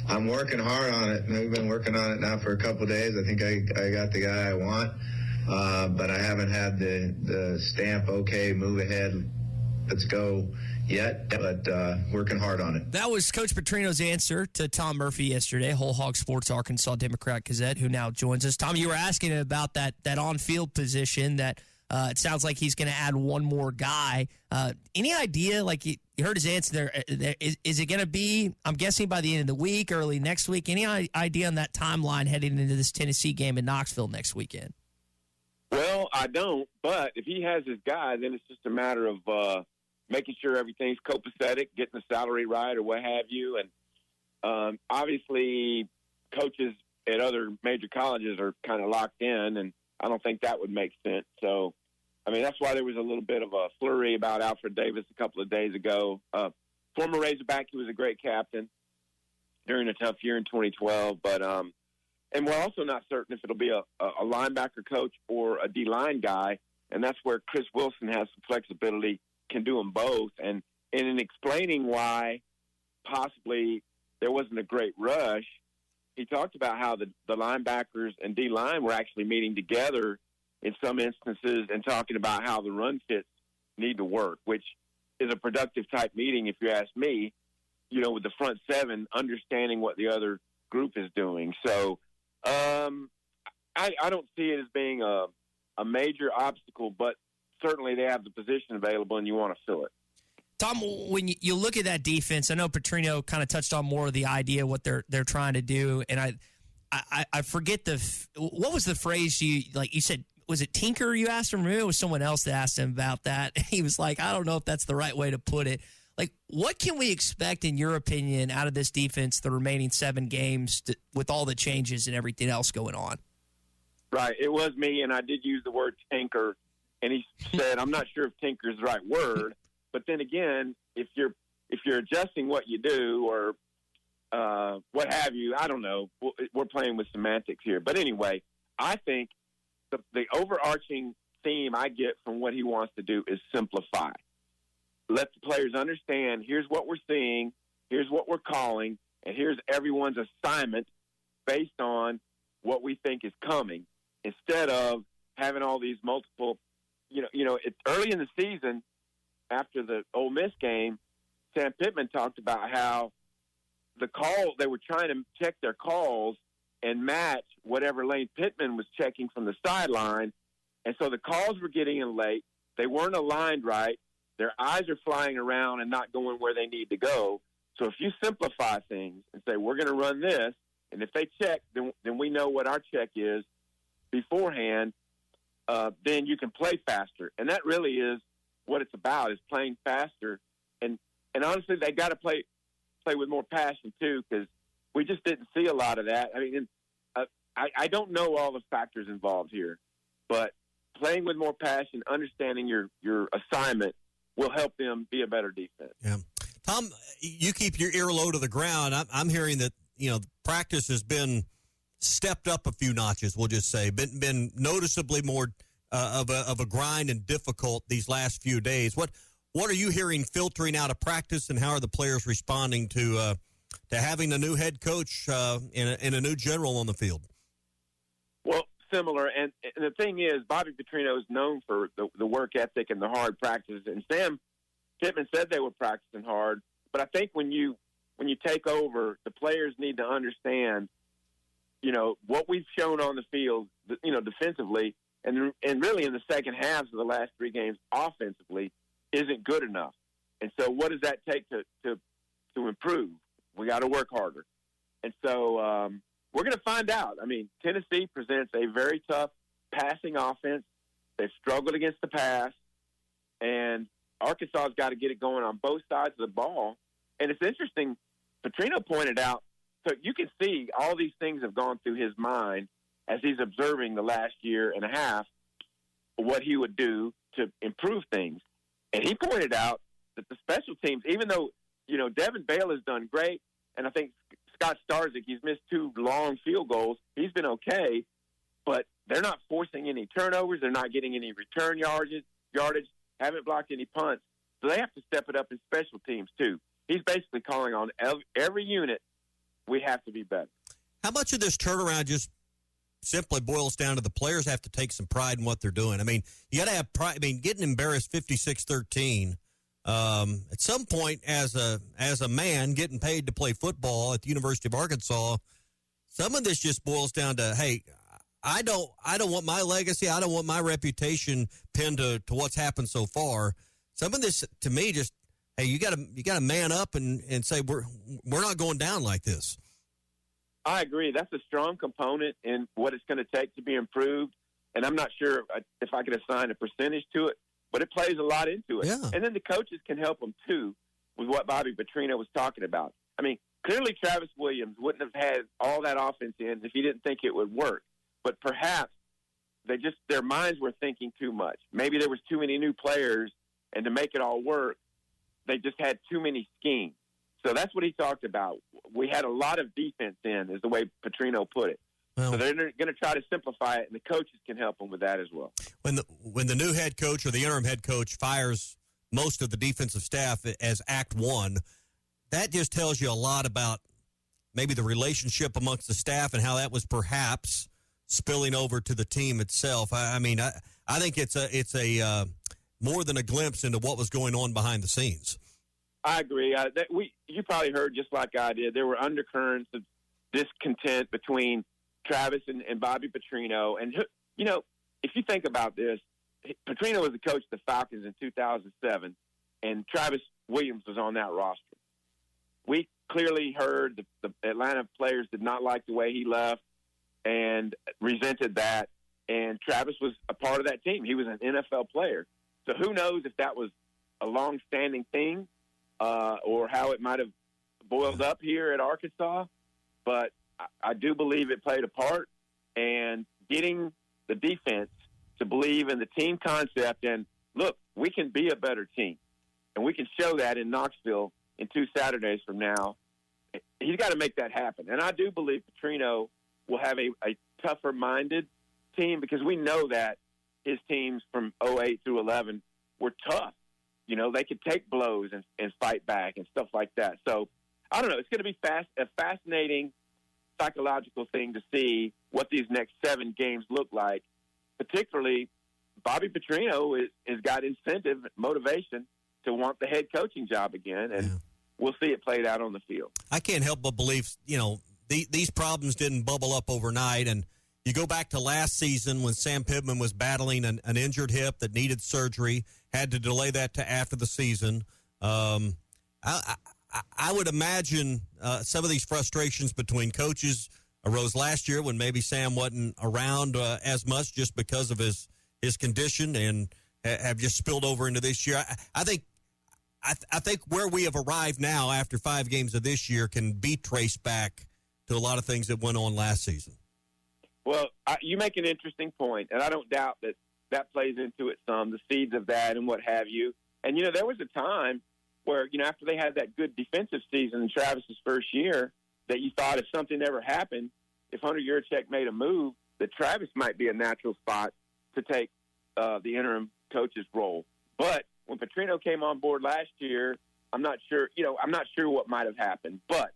I'm working hard on it. We've been working on it now for a couple of days. I think I got the guy I want, but I haven't had the stamp, okay, move ahead, let's go yet, but working hard on it. That was Coach Petrino's answer to Tom Murphy yesterday, Whole Hog Sports Arkansas Democrat-Gazette, who now joins us. Tom, you were asking about that on-field position that it sounds like he's going to add one more guy. Any idea, like you heard his answer there, is it going to be, I'm guessing, by the end of the week, early next week? Any idea on that timeline heading into this Tennessee game in Knoxville next weekend? Well, I don't, but if he has his guy, then it's just a matter of making sure everything's copacetic, getting the salary right or what have you. And obviously coaches at other major colleges are kind of locked in, and I don't think that would make sense. So, I mean, that's why there was a little bit of a flurry about Alfred Davis a couple of days ago. Former Razorback, he was a great captain during a tough year in 2012. But and we're also not certain if it'll be a linebacker coach or a D-line guy, and that's where Chris Wilson has some flexibility, can do them both. And in explaining why possibly there wasn't a great rush, he talked about how the linebackers and D-line were actually meeting together in some instances and talking about how the run fits need to work, which is a productive type meeting, if you ask me, with the front seven understanding what the other group is doing. So I don't see it as being a major obstacle, but certainly they have the position available and you want to fill it. Tom, when you look at that defense, I know Petrino kind of touched on more of the idea what they're trying to do, and I forget what was the phrase you said, was it tinker you asked him? Maybe it was someone else that asked him about that. He was like, I don't know if that's the right way to put it. Like, what can we expect, in your opinion, out of this defense the remaining 7 games with all the changes and everything else going on? Right. It was me, and I did use the word tinker, and he said, I'm not sure if tinker is the right word. But then again, if you're adjusting what you do or what have you, I don't know. We're playing with semantics here. But anyway, I think the overarching theme I get from what he wants to do is simplify. Let the players understand, here's what we're seeing, here's what we're calling, and here's everyone's assignment based on what we think is coming, instead of having all these multiple, it's early in the season. After the Ole Miss game, Sam Pittman talked about how they were trying to check their calls and match whatever Lane Pittman was checking from the sideline. And so the calls were getting in late. They weren't aligned right. Their eyes are flying around and not going where they need to go. So if you simplify things and say, we're going to run this, and if they check, then we know what our check is beforehand, then you can play faster. And that really is what it's about, is playing faster. And honestly, they got to play with more passion too, because we just didn't see a lot of that. I mean, I don't know all the factors involved here, but playing with more passion, understanding your assignment will help them be a better defense. Yeah. Tom, you keep your ear low to the ground. I'm hearing that, practice has been stepped up a few notches, we'll just say, been noticeably more of a grind and difficult these last few days. What are you hearing filtering out of practice, and how are the players responding to having a new head coach and a new general on the field? Well, similar. And the thing is, Bobby Petrino is known for the work ethic and the hard practices. And Sam Pittman said they were practicing hard. But I think when you take over, the players need to understand, what we've shown on the field, defensively, and really in the second half of the last 3 games offensively isn't good enough. And so what does that take to improve? We got to work harder. And so we're going to find out. I mean, Tennessee presents a very tough passing offense. They've struggled against the pass, and Arkansas's got to get it going on both sides of the ball. And it's interesting, Petrino pointed out, so you can see all these things have gone through his mind as he's observing the last year and a half what he would do to improve things. And he pointed out that the special teams, even though, Devin Bale has done great, and I think Scott Starzik, he's missed 2 long field goals. He's been okay, but they're not forcing any turnovers. They're not getting any return yardage, haven't blocked any punts. So they have to step it up in special teams too. He's basically calling on every unit we have to be better. How much of this turnaround just simply boils down to the players have to take some pride in what they're doing? I mean, you got to have pride. I mean, getting embarrassed 56-13, at some point as a man getting paid to play football at the University of Arkansas, some of this just boils down to, hey, I don't want my legacy, I don't want my reputation pinned to what's happened so far. Some of this, to me, just, hey, you got to man up and say we're not going down like this. I agree. That's a strong component in what it's going to take to be improved. And I'm not sure if I could assign a percentage to it, but it plays a lot into it. Yeah. And then the coaches can help them, too, with what Bobby Petrino was talking about. I mean, clearly Travis Williams wouldn't have had all that offense in if he didn't think it would work. But perhaps their minds were thinking too much. Maybe there was too many new players, and to make it all work, they just had too many schemes. So that's what he talked about. We had a lot of defense in, is the way Petrino put it. Well, so they're going to try to simplify it, and the coaches can help them with that as well. When the new head coach or the interim head coach fires most of the defensive staff as Act One, that just tells you a lot about maybe the relationship amongst the staff and how that was perhaps spilling over to the team itself. I mean, I think it's a more than a glimpse into what was going on behind the scenes. I agree. You probably heard just like I did. There were undercurrents of discontent between Travis and Bobby Petrino. And, you know, if you think about this, Petrino was the coach of the Falcons in 2007, and Travis Williams was on that roster. We clearly heard the Atlanta players did not like the way he left and resented that, and Travis was a part of that team. He was an NFL player. So who knows if that was a long-standing thing or how it might have boiled up here at Arkansas, but I do believe it played a part, and getting the defense to believe in the team concept and, look, we can be a better team, and we can show that in Knoxville in 2 Saturdays from now. He's got to make that happen. And I do believe Petrino will have a tougher-minded team because we know that his teams from 08 through 11 were tough. You know, they could take blows and fight back and stuff like that. So, I don't know. It's going to be a fascinating psychological thing to see what these next 7 games look like. Particularly, Bobby Petrino has got incentive, motivation to want the head coaching job again, and we'll see it played out on the field. I can't help but believe, you know, these problems didn't bubble up overnight, and you go back to last season when Sam Pittman was battling an injured hip that needed surgery, had to delay that to after the season. I would imagine some of these frustrations between coaches arose last year when maybe Sam wasn't around as much just because of his condition and have just spilled over into this year. I think where we have arrived now after 5 games of this year can be traced back to a lot of things that went on last season. Well, you make an interesting point, and I don't doubt that plays into it some, the seeds of that and what have you. And, you know, there was a time where, you know, after they had that good defensive season in Travis's first year, that you thought if something ever happened, if Hunter Yurachek made a move, that Travis might be a natural spot to take the interim coach's role. But when Petrino came on board last year, I'm not sure what might have happened. But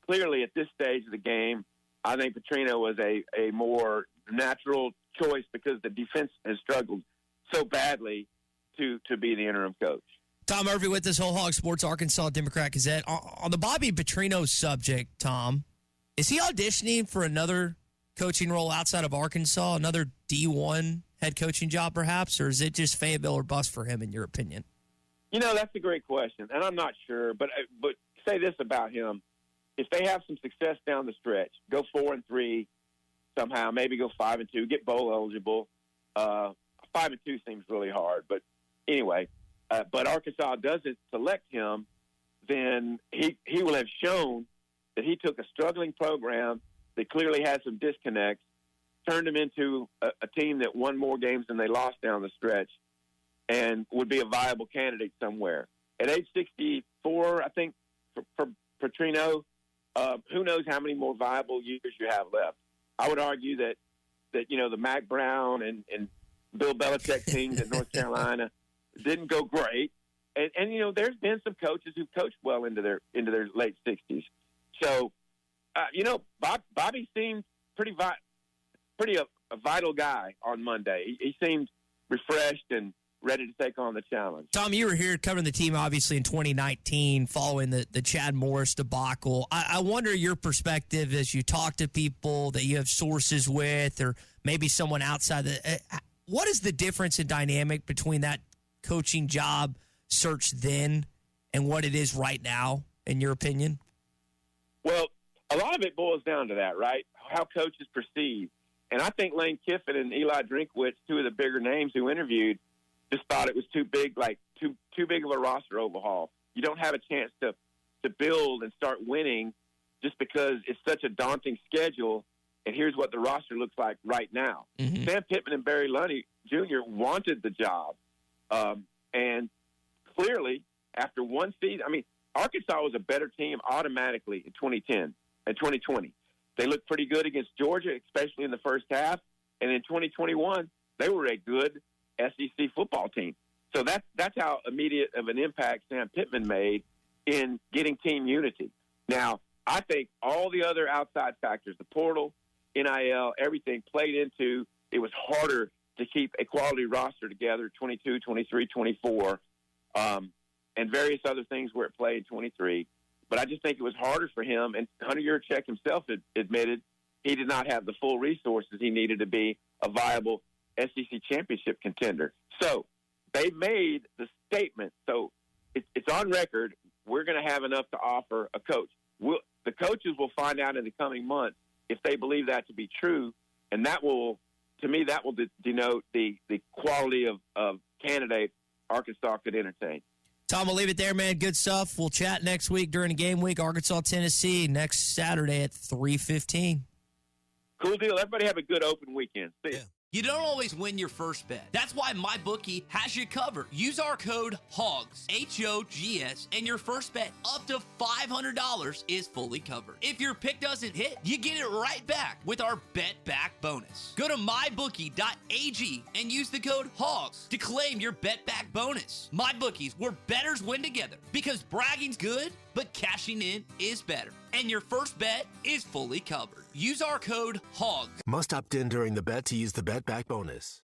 clearly at this stage of the game, I think Petrino was a more natural choice because the defense has struggled so badly to be the interim coach. Tom Murphy with us, Whole Hog Sports, Arkansas Democrat-Gazette. On the Bobby Petrino subject, Tom, is he auditioning for another coaching role outside of Arkansas, another D1 head coaching job perhaps, or is it just Fayetteville or bust for him in your opinion? You know, that's a great question, and I'm not sure, but say this about him. If they have some success down the stretch, go 4-3 somehow, maybe go 5-2, get bowl eligible. 5-2 seems really hard, but anyway, but Arkansas doesn't select him, then he will have shown that he took a struggling program that clearly had some disconnects, turned them into a team that won more games than they lost down the stretch, and would be a viable candidate somewhere. At age 64, I think for Petrino, who knows how many more viable years you have left. I would argue that you know, the Mac Brown and Bill Belichick teams at North Carolina didn't go great. And you know, there's been some coaches who've coached well into their late 60s. So Bobby seemed pretty a vital guy on Monday. He seemed refreshed and ready to take on the challenge. Tom, you were here covering the team, obviously, in 2019 following the Chad Morris debacle. I wonder your perspective as you talk to people that you have sources with or maybe someone outside. What is the difference in dynamic between that coaching job search then and what it is right now, in your opinion? Well, a lot of it boils down to that, right? How coaches perceive. And I think Lane Kiffin and Eli Drinkwitz, two of the bigger names who interviewed, just thought it was too big, like too big of a roster overhaul. You don't have a chance to build and start winning just because it's such a daunting schedule, and here's what the roster looks like right now. Mm-hmm. Sam Pittman and Barry Lundy Jr. wanted the job. And clearly, after one season, Arkansas was a better team automatically in 2010 and 2020. They looked pretty good against Georgia, especially in the first half. And in 2021, they were a good SEC football team. So that's how immediate of an impact Sam Pittman made in getting team unity. Now, I think all the other outside factors, the portal, NIL, everything played into it was harder to keep a quality roster together, 22, 23, 24, and various other things where it played 23. But I just think it was harder for him. And Hunter Yurchek himself admitted he did not have the full resources he needed to be a viable SEC championship contender. So they made the statement. So it's on record. We're going to have enough to offer a coach. The coaches will find out in the coming months if they believe that to be true. And that will, to me, that will denote the quality of candidate Arkansas could entertain. Tom, we'll leave it there, man. Good stuff. We'll chat next week during the game week. Arkansas, Tennessee, next Saturday at 3:15. Cool deal. Everybody have a good open weekend. See ya. You don't always win your first bet. That's why MyBookie has you covered. Use our code HOGS, H-O-G-S, and your first bet up to $500 is fully covered. If your pick doesn't hit, you get it right back with our Bet Back bonus. Go to MyBookie.ag and use the code HOGS to claim your Bet Back bonus. MyBookie's where bettors win together because bragging's good, but cashing in is better. And your first bet is fully covered. Use our code HOGS. Must opt in during the bet to use the Bet Back bonus.